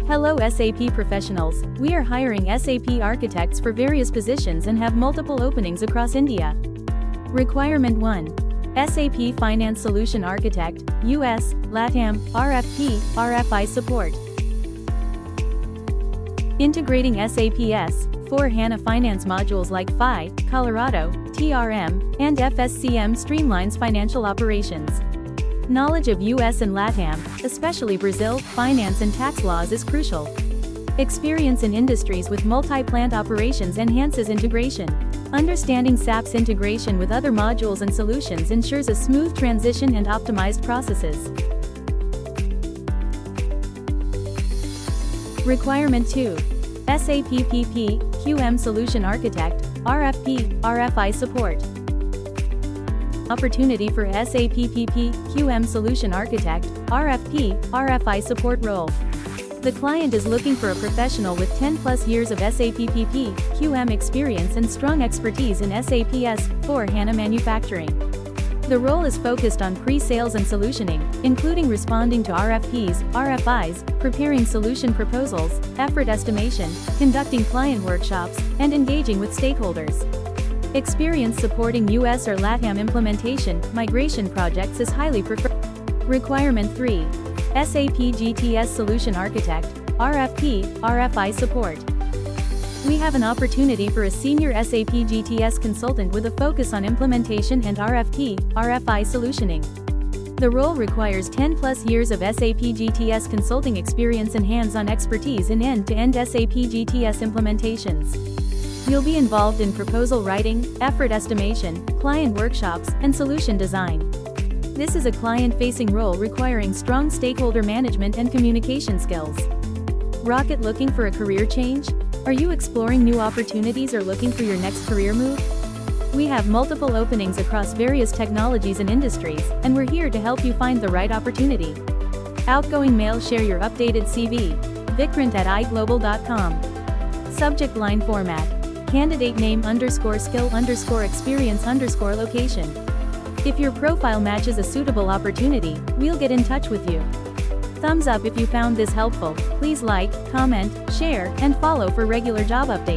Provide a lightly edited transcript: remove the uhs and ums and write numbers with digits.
Hello SAP professionals, we are hiring SAP architects for various positions and have multiple openings across India. Requirement 1. SAP Finance Solution Architect, US, LATAM, RFP, RFI support. Integrating SAP S/4HANA finance modules like FI, Colorado, TRM, and FSCM streamlines financial operations. Knowledge of US and LATAM, especially Brazil, finance and tax laws is crucial. Experience in industries with multi-plant operations enhances integration. Understanding SAP's integration with other modules and solutions ensures a smooth transition and optimized processes. Requirement 2. SAPPP/QM Solution Architect, RFP, RFI support. Opportunity for SAPPP/QM Solution Architect, RFP, RFI support role. The client is looking for a professional with 10+ years of SAPPP/QM experience and strong expertise in SAP S/4HANA manufacturing. The role is focused on pre-sales and solutioning, including responding to RFPs, RFIs, preparing solution proposals, effort estimation, conducting client workshops, and engaging with stakeholders. Experience supporting US or LATAM implementation, migration projects is highly preferred. Requirement 3. SAPGTS Solution Architect, RFP, RFI support. We have an opportunity for a senior SAPGTS consultant with a focus on implementation and RFP, RFI solutioning. The role requires 10+ years of SAPGTS consulting experience and hands-on expertise in end-to-end SAPGTS implementations. You'll be involved in proposal writing, effort estimation, client workshops, and solution design. This is a client-facing role requiring strong stakeholder management and communication skills. Rocket looking for a career change? Are you exploring new opportunities or looking for your next career move? We have multiple openings across various technologies and industries, and we're here to help you find the right opportunity. Outgoing mail, share your updated CV. Vikrant@iglobal.com. Subject line format. Candidate name _skill _experience _location. If your profile matches a suitable opportunity, we'll get in touch with you. Thumbs up if you found this helpful. Please like, comment, share, and follow for regular job updates.